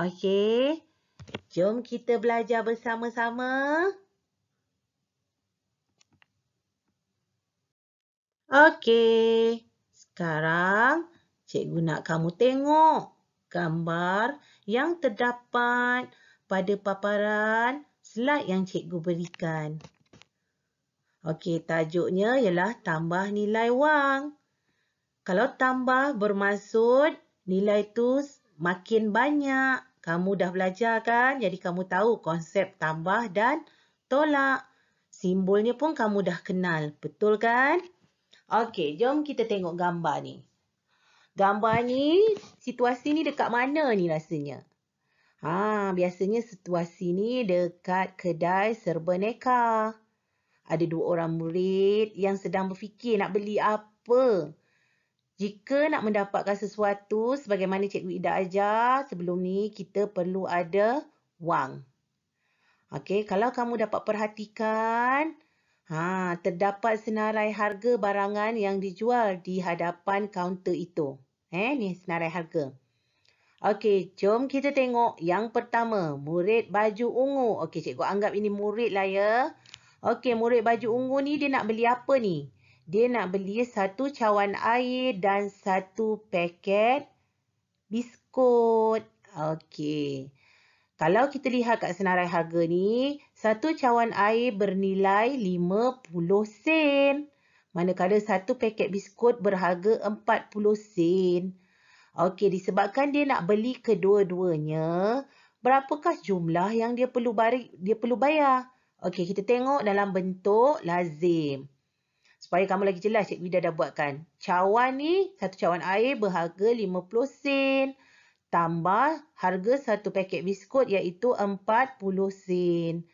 Okey. Jom kita belajar bersama-sama. Okey. Sekarang, cikgu nak kamu tengok gambar yang terdapat pada paparan slide yang cikgu berikan. Okey, tajuknya ialah tambah nilai wang. Kalau tambah bermaksud nilai tu makin banyak. Kamu dah belajar kan? Jadi kamu tahu konsep tambah dan tolak. Simbolnya pun kamu dah kenal. Betul kan? Okey, jom kita tengok gambar ni. Gambar ni, situasi ni dekat mana ni rasanya? Biasanya situasi ni dekat kedai serba neka. Ada 2 orang murid yang sedang berfikir nak beli apa. Jika nak mendapatkan sesuatu sebagaimana Cikgu Ida ajar sebelum ni, kita perlu ada wang. Okey, kalau kamu dapat perhatikan, terdapat senarai harga barangan yang dijual di hadapan kaunter itu. Ni senarai harga. Okey, jom kita tengok yang pertama, murid baju ungu. Okey, cikgu anggap ini murid lah ya. Okey, murid baju ungu ni dia nak beli apa ni? Dia nak beli 1 cawan air dan 1 paket biskut. Okey. Kalau kita lihat kat senarai harga ni, 1 cawan air bernilai 50 sen. Manakala 1 paket biskut berharga 40 sen. Okey, disebabkan dia nak beli kedua-duanya, berapakah jumlah yang dia perlu bayar? Okey, kita tengok dalam bentuk lazim. Supaya kamu lagi jelas, Cikgu Ida dah buatkan. Cawan ni, 1 cawan air berharga 50 sen. Tambah harga 1 paket biskut iaitu 40 sen.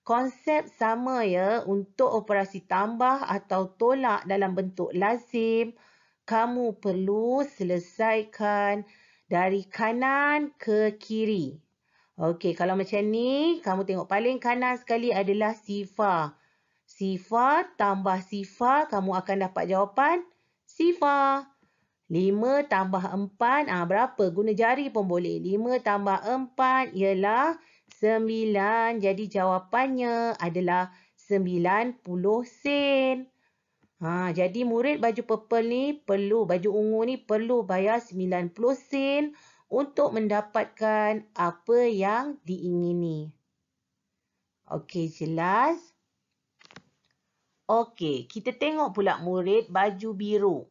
Konsep sama ya untuk operasi tambah atau tolak dalam bentuk lazim. Kamu perlu selesaikan dari kanan ke kiri. Okey, kalau macam ni, kamu tengok paling kanan sekali adalah sifar. Sifar tambah sifar, kamu akan dapat jawapan sifar. 5 tambah 4, berapa? Guna jari pun boleh. 5 tambah 4 ialah 9. Jadi jawapannya adalah 90 sen. Jadi murid baju purple ni baju ungu ni perlu bayar 90 sen untuk mendapatkan apa yang diingini. Okey, jelas? Okey, kita tengok pula murid baju biru.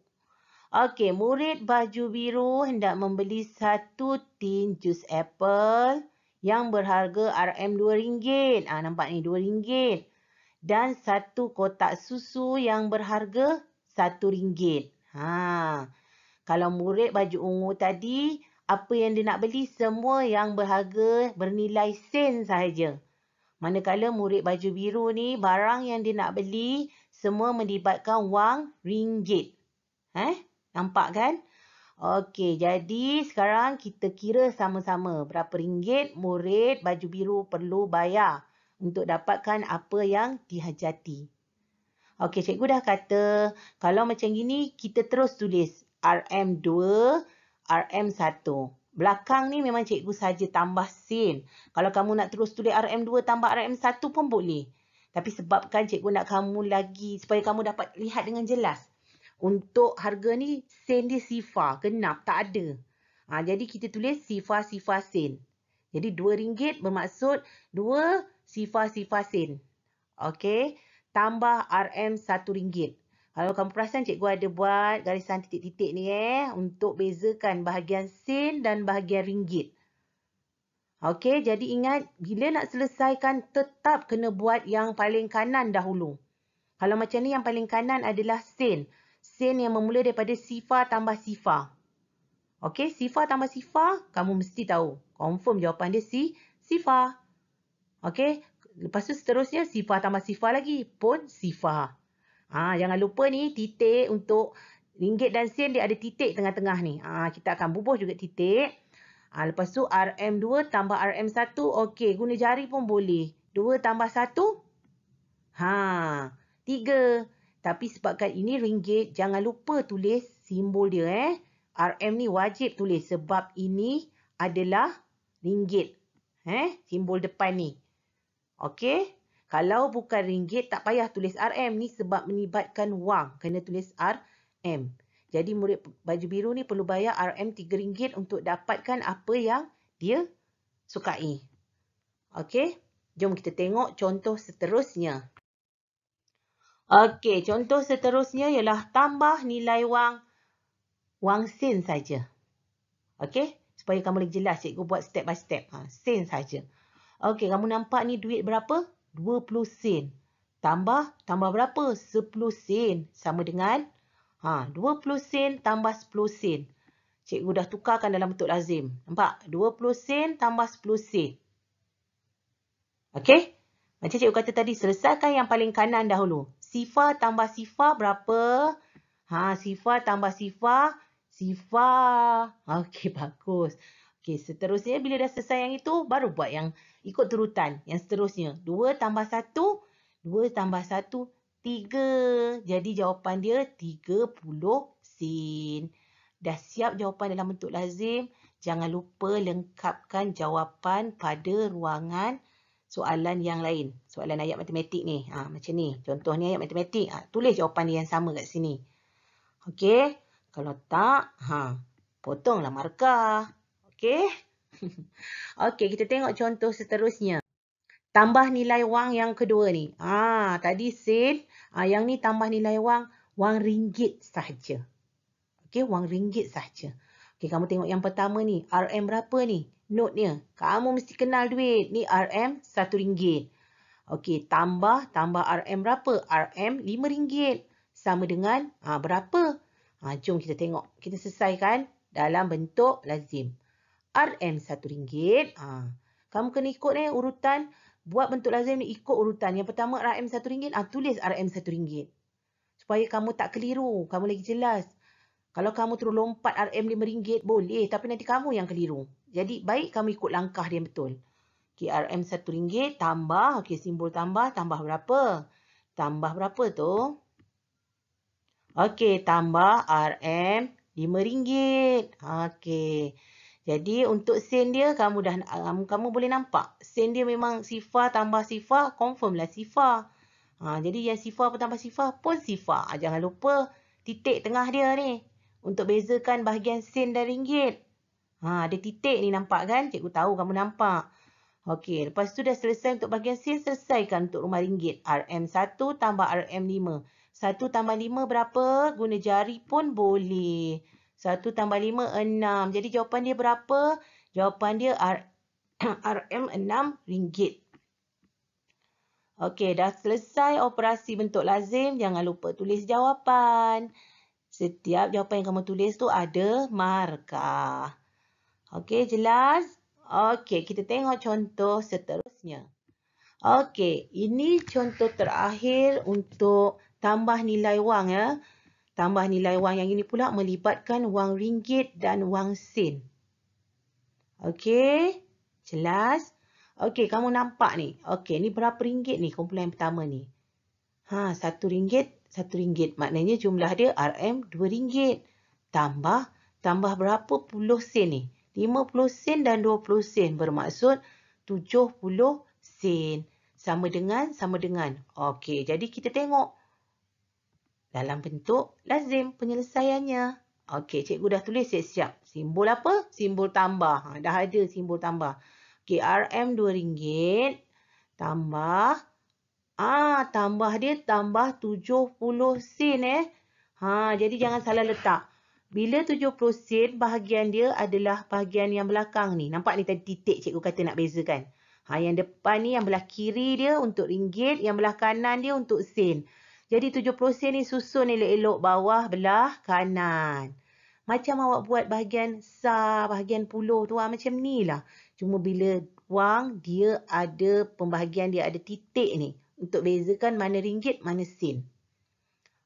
Okey, murid baju biru hendak membeli 1 tin jus apple yang berharga RM2. Nampak ni RM2. Dan 1 kotak susu yang berharga RM1. Kalau murid baju ungu tadi, apa yang dia nak beli? Semua yang berharga bernilai sen sahaja. Manakala murid baju biru ni, barang yang dia nak beli semua melibatkan wang ringgit. Nampak kan? Okey, jadi sekarang kita kira sama-sama berapa ringgit murid baju biru perlu bayar untuk dapatkan apa yang dihajati. Okey, cikgu dah kata kalau macam gini kita terus tulis RM2, RM1. Belakang ni memang cikgu saja tambah sen. Kalau kamu nak terus tulis RM2 tambah RM1 pun boleh. Tapi sebabkan cikgu nak kamu lagi supaya kamu dapat lihat dengan jelas. Untuk harga ni sen dia sifar, genap, tak ada. Jadi kita tulis sifar-sifar sen. Jadi RM2 bermaksud 2 sifar-sifar sen. Okey. Tambah RM1. Kalau kamu perasan, cikgu ada buat garisan titik-titik ni untuk bezakan bahagian sen dan bahagian ringgit. Okey, jadi ingat bila nak selesaikan tetap kena buat yang paling kanan dahulu. Kalau macam ni yang paling kanan adalah sen. Sen yang bermula daripada sifar tambah sifar. Okey, sifar tambah sifar, kamu mesti tahu. Confirm jawapan dia sifar. Okey, lepas tu seterusnya sifar tambah sifar lagi pun sifar. Jangan lupa ni titik untuk ringgit dan sen dia ada titik tengah-tengah ni. Kita akan bubuh juga titik. Lepas tu RM2 tambah RM1. Okey, guna jari pun boleh. 2 tambah 1. 3. Tapi sebabkan ini ringgit, jangan lupa tulis simbol dia. RM ni wajib tulis sebab ini adalah ringgit. Simbol depan ni. Okey. Kalau bukan ringgit, tak payah tulis RM ni sebab melibatkan wang. Kena tulis RM. Jadi murid baju biru ni perlu bayar RM RM3 untuk dapatkan apa yang dia sukai. Okey. Jom kita tengok contoh seterusnya. Okey, contoh seterusnya ialah tambah nilai wang sen saja. Okey, supaya kamu lagi jelas, cikgu buat step by step. Sen saja. Okey, kamu nampak ni duit berapa? 20 sen. Tambah berapa? 10 sen. Sama dengan 20 sen tambah 10 sen. Cikgu dah tukarkan dalam bentuk lazim. Nampak? 20 sen tambah 10 sen. Okey? Macam cikgu kata tadi, selesaikan yang paling kanan dahulu. Sifar tambah sifar berapa? Sifar tambah sifar. Sifar. Okey, bagus. Okey, seterusnya bila dah selesai yang itu, baru buat yang ikut turutan. Yang seterusnya. 2 tambah 1. 2 tambah 1. 3. Jadi jawapan dia 30 sen. Dah siap jawapan dalam bentuk lazim. Jangan lupa lengkapkan jawapan pada ruangan soalan yang lain. Soalan ayat matematik ni. Macam ni. Contoh ni ayat matematik. Tulis jawapan dia yang sama kat sini. Okey. Kalau tak, potonglah markah. Okey. Okey, kita tengok contoh seterusnya. Tambah nilai wang yang kedua ni. Tadi sen. Yang ni tambah nilai wang ringgit sahaja. Okey, wang ringgit sahaja. Okey, kamu tengok yang pertama ni. RM berapa ni? Note-nya. Kamu mesti kenal duit. Ni RM RM1. Okey, tambah RM berapa? RM RM5. Sama dengan berapa? Jom kita tengok. Kita selesaikan dalam bentuk lazim. RM RM1. Kamu kena ikut urutan. Buat bentuk lazim ni ikut urutan. Yang pertama RM RM1. Tulis RM RM1. Supaya kamu tak keliru. Kamu lagi jelas. Kalau kamu terus lompat RM RM5 boleh. Tapi nanti kamu yang keliru. Jadi baik kamu ikut langkah dia betul. Okey, RM RM1 tambah. Okey, simbol tambah. Tambah berapa? Tambah berapa tu? Okey, tambah RM RM5. Okey. Jadi untuk sen dia kamu boleh nampak. Sen dia memang sifar tambah sifar. Confirm lah sifar. Jadi yang sifar tambah sifar pun sifar. Jangan lupa titik tengah dia ni. Untuk bezakan bahagian sen dan ringgit. Ada titik ni nampak kan? Cikgu tahu kamu nampak. Okey, lepas tu dah selesai untuk bahagian sen, selesaikan untuk rumah ringgit. RM1 tambah RM5. 1 tambah 5 berapa? Guna jari pun boleh. 1 tambah 5, 6. Jadi jawapan dia berapa? Jawapan dia RM6. Okey, dah selesai operasi bentuk lazim. Jangan lupa tulis jawapan. Setiap jawapan yang kamu tulis tu ada markah. Okey, jelas? Okey, kita tengok contoh seterusnya. Okey, ini contoh terakhir untuk tambah nilai wang ya. Tambah nilai wang yang ini pula melibatkan wang ringgit dan wang sen. Okey, jelas? Okey, kamu nampak ni. Okey, ni berapa ringgit ni kumpulan yang pertama ni? RM1. RM1. Maknanya jumlah dia RM RM2. Tambah berapa puluh sen ni? 50 sen dan 20 sen. Bermaksud 70 sen. Sama dengan. Okey, jadi kita tengok. Dalam bentuk lazim penyelesaiannya. Okey, cikgu dah tulis siap-siap. Simbol apa? Simbol tambah. Dah ada simbol tambah. Okey, RM RM2. Tambah. Tambah dia tambah 70 sen jadi jangan salah letak. Bila 70 sen, bahagian dia adalah bahagian yang belakang ni. Nampak ni tadi titik cikgu kata nak bezakan. Yang depan ni, yang belah kiri dia untuk ringgit, yang belah kanan dia untuk sen. Jadi 70 sen ni susun elok-elok bawah belah kanan. Macam awak buat bahagian sar, bahagian puluh tu macam ni lah. Cuma bila wang, dia ada pembahagian, dia ada titik ni. Untuk bezakan mana ringgit, mana sen.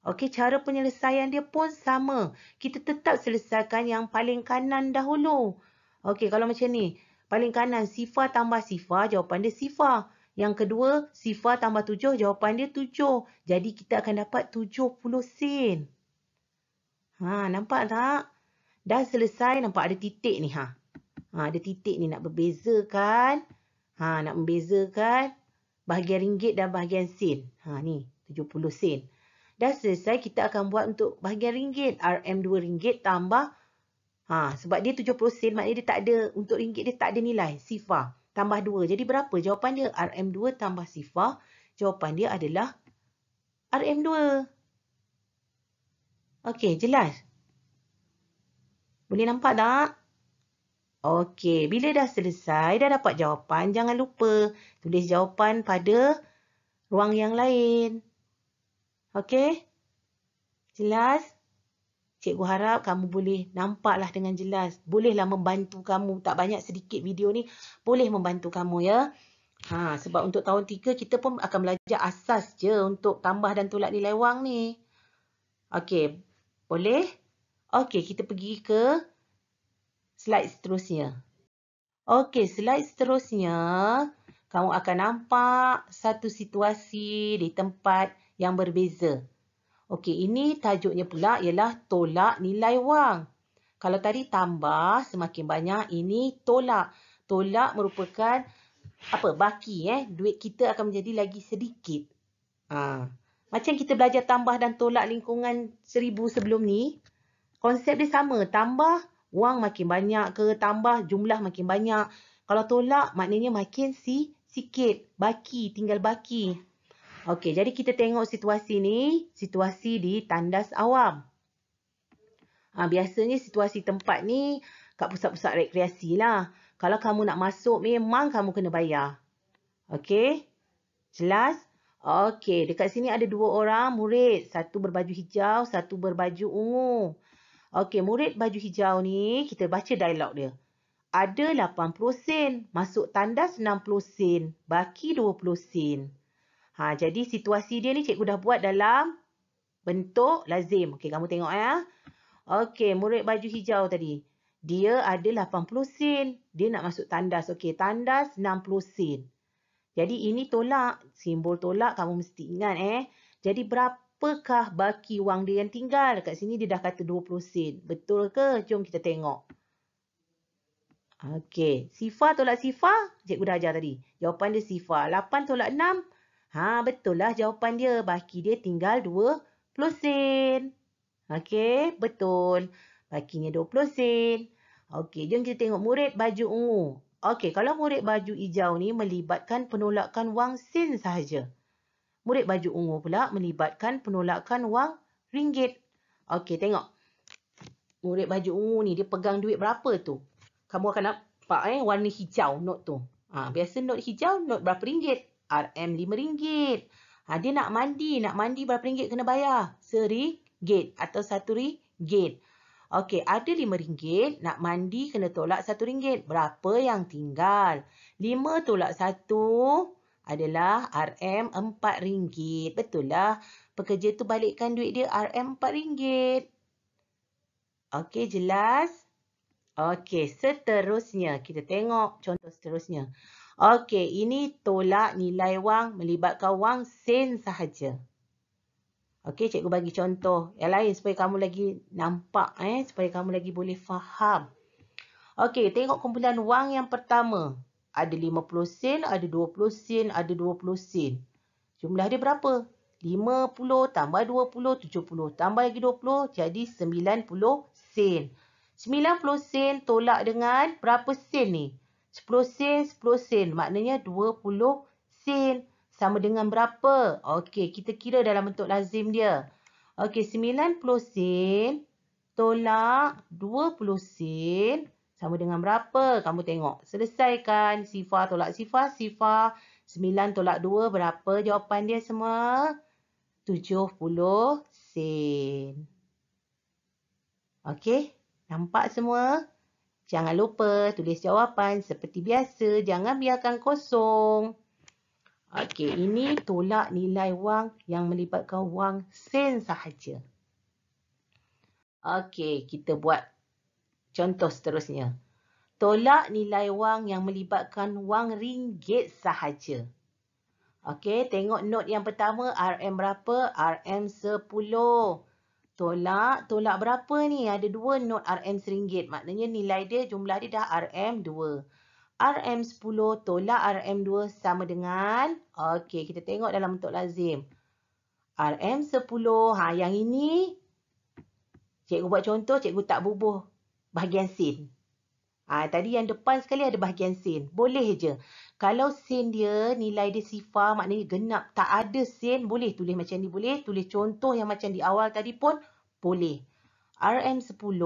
Okey, cara penyelesaian dia pun sama. Kita tetap selesaikan yang paling kanan dahulu. Okey, kalau macam ni. Paling kanan, sifar tambah sifar, jawapan dia sifar. Yang kedua, sifar tambah 7, jawapan dia 7. Jadi kita akan dapat 70 sen. Nampak tak? Dah selesai, nampak ada titik ni. Ada titik ni nak berbezakan. Nak membezakan bahagian ringgit dan bahagian sen. Ni 70 sen. Dah selesai, kita akan buat untuk bahagian ringgit. RM2 tambah. Sebab dia 70 sen, maknanya dia tak ada, untuk ringgit dia tak ada nilai. Sifar. Tambah 2. Jadi berapa jawapan dia? RM2 tambah sifar. Jawapan dia adalah RM2. Okey, jelas? Boleh nampak tak? Okey, bila dah selesai, dah dapat jawapan, jangan lupa tulis jawapan pada ruang yang lain. Okey? Jelas? Cikgu harap kamu boleh nampaklah dengan jelas. Bolehlah membantu kamu. Tak banyak sedikit video ni boleh membantu kamu ya. Sebab untuk tahun 3 kita pun akan belajar asas je untuk tambah dan tolak nilai wang ni. Okey, boleh? Okey, kita pergi ke slide seterusnya. Okey, slide seterusnya kamu akan nampak satu situasi di tempat yang berbeza. Okey, ini tajuknya pula ialah tolak nilai wang. Kalau tadi tambah semakin banyak, ini tolak. Tolak merupakan baki. Duit kita akan menjadi lagi sedikit. Macam kita belajar tambah dan tolak lingkungan 1000 sebelum ni, konsep dia sama. Tambah, wang makin banyak ke, tambah jumlah makin banyak. Kalau tolak, maknanya makin sikit. Baki, tinggal baki. Okey, jadi kita tengok situasi ni, situasi di tandas awam. Biasanya situasi tempat ni kat pusat-pusat rekreasi lah. Kalau kamu nak masuk, memang kamu kena bayar. Okey, jelas? Okey, dekat sini ada 2 orang murid. Satu berbaju hijau, satu berbaju ungu. Okey, murid baju hijau ni, kita baca dialog dia. Ada 80 sen, masuk tandas 60 sen, baki 20 sen. Jadi situasi dia ni cikgu dah buat dalam bentuk lazim. Okey, kamu tengok ya. Okey, murid baju hijau tadi. Dia ada 80 sen. Dia nak masuk tandas. Okey, tandas 60 sen. Jadi ini tolak. Simbol tolak kamu mesti ingat Jadi berapakah baki wang dia yang tinggal? Kat sini dia dah kata 20 sen. Betul ke? Jom kita tengok. Okey, sifar tolak sifar. Cikgu dah ajar tadi. Jawapan dia sifar. 8 tolak 6. Betul lah jawapan dia. Baki dia tinggal 20 sen. Okey, betul. Bakinya 20 sen. Okey, jom kita tengok murid baju ungu. Okey, kalau murid baju hijau ni melibatkan penolakan wang sen sahaja. Murid baju ungu pula melibatkan penolakan wang ringgit. Okey, tengok. Murid baju ungu ni dia pegang duit berapa tu? Kamu akan nampak warna hijau note tu. Biasa note hijau, note berapa ringgit? RM5. Dia nak mandi. Nak mandi berapa ringgit kena bayar? RM1 atau RM1. Okey, ada RM5. Nak mandi kena tolak RM1. Berapa yang tinggal? 5 tolak 1 adalah RM4. Betul lah. Pekerja tu balikkan duit dia RM4. Okey, jelas? Okey, seterusnya. Kita tengok contoh seterusnya. Okey, ini tolak nilai wang melibatkan wang sen sahaja. Okey, cikgu bagi contoh yang lain supaya kamu lagi nampak, supaya kamu lagi boleh faham. Okey, tengok kumpulan wang yang pertama. Ada 50 sen, ada 20 sen, ada 20 sen. Jumlah dia berapa? 50 tambah 20, 70. Tambah lagi 20, jadi 90 sen. 90 sen tolak dengan berapa sen ni? 10 sen, 10 sen. Maknanya 20 sen. Sama dengan berapa? Okey, kita kira dalam bentuk lazim dia. Okey, 90 sen tolak 20 sen. Sama dengan berapa? Kamu tengok. Selesaikan. Sifar tolak sifar, sifar. 9 tolak 2, berapa jawapan dia semua? 70 sen. Okey, nampak semua? Jangan lupa tulis jawapan seperti biasa. Jangan biarkan kosong. Okey, ini tolak nilai wang yang melibatkan wang sen sahaja. Okey, kita buat contoh seterusnya. Tolak nilai wang yang melibatkan wang ringgit sahaja. Okey, tengok note yang pertama. RM berapa? RM10. tolak berapa ni? Ada 2 not RM RM1. Maknanya nilai dia, jumlah dia dah RM2. RM10 tolak RM2 sama dengan, okey, kita tengok dalam bentuk lazim. RM10, yang ini, cikgu buat contoh, cikgu tak bubuh bahagian sin. Tadi yang depan sekali ada bahagian sin. Boleh je. Kalau sin dia, nilai dia sifar, maknanya genap. Tak ada sin, boleh tulis macam ni. Boleh tulis contoh yang macam di awal tadi pun boleh. RM10,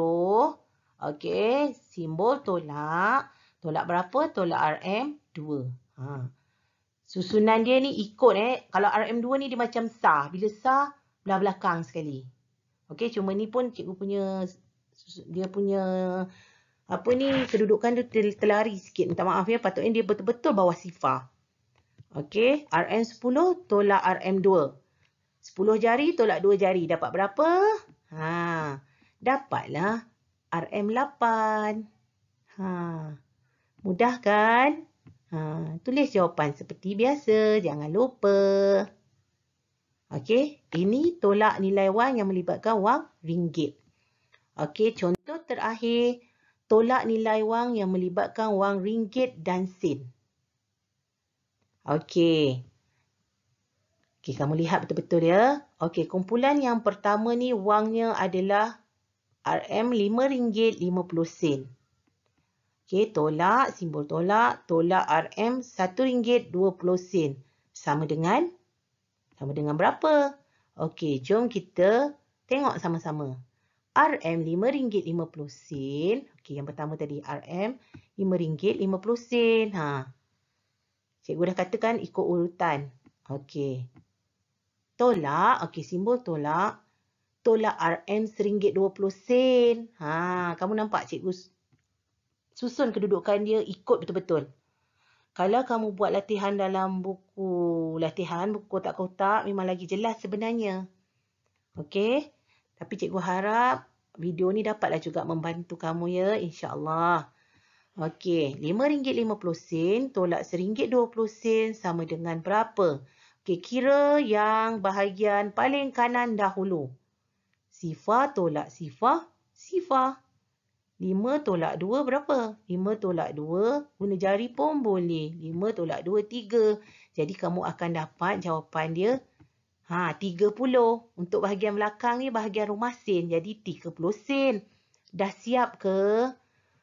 okey, simbol tolak. Tolak berapa? Tolak RM2. Susunan dia ni ikut Kalau RM2 ni dia macam sah. Bila sah, belah belakang sekali. Okey, cuma ni pun cikgu punya, dia punya kedudukan tu terlari sikit. Minta maaf ya. Patutnya dia betul-betul bawah sifar. Okey. RM10 tolak RM2. 10 jari tolak 2 jari. Dapat berapa? Dapatlah RM8. Mudah kan? Tulis jawapan seperti biasa. Jangan lupa. Okey. Ini tolak nilai wang yang melibatkan wang ringgit. Okey. Contoh terakhir. Tolak nilai wang yang melibatkan wang ringgit dan sen. Okey. Okey, kamu lihat betul-betul ya. Okey, kumpulan yang pertama ni wangnya adalah RM5.50. Okey, tolak, simbol tolak. Tolak RM RM1.20. Sama dengan berapa? Okey, jom kita tengok sama-sama. RM5.50. Okey, yang pertama tadi RM5.50. Cikgu dah katakan ikut urutan. Okey. Tolak, okey, simbol tolak. Tolak RM RM1.20. Kamu nampak cikgu susun kedudukan dia ikut betul-betul. Kalau kamu buat latihan dalam buku kotak-kotak memang lagi jelas sebenarnya. Okey. Tapi cikgu harap video ni dapatlah juga membantu kamu ya, insya-Allah. Okey, RM5.50 tolak RM1.20 sama dengan berapa? Okey, kira yang bahagian paling kanan dahulu. Sifar tolak sifar, sifar. 5 tolak 2 berapa? 5 tolak 2, guna jari pun boleh. 5 tolak 2, 3. Jadi kamu akan dapat jawapan dia 30. Untuk bahagian belakang ni bahagian rumah sen. Jadi 30 sen. Dah siap ke?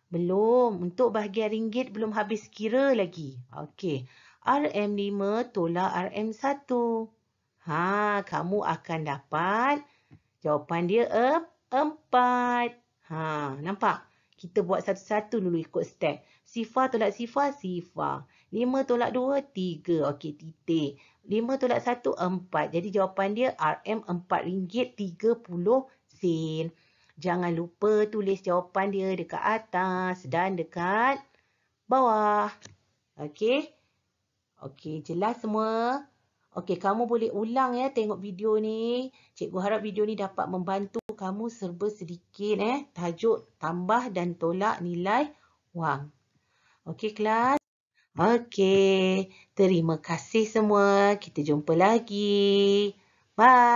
Belum. Untuk bahagian ringgit belum habis kira lagi. Okey. RM5 tolak RM1. Kamu akan dapat jawapan dia 4. Nampak? Kita buat satu-satu dulu ikut step. Sifar tolak sifar, sifar. 5 tolak 2, 3. Okey, titik. 5 tolak 1, 4. Jadi jawapan dia RM4.30. Jangan lupa tulis jawapan dia dekat atas dan dekat bawah. Okey? Okey, jelas semua? Okey, kamu boleh ulang ya tengok video ni. Cikgu harap video ni dapat membantu kamu serba sedikit tajuk tambah dan tolak nilai wang. Okey, kelas? Okey, terima kasih semua. Kita jumpa lagi. Bye.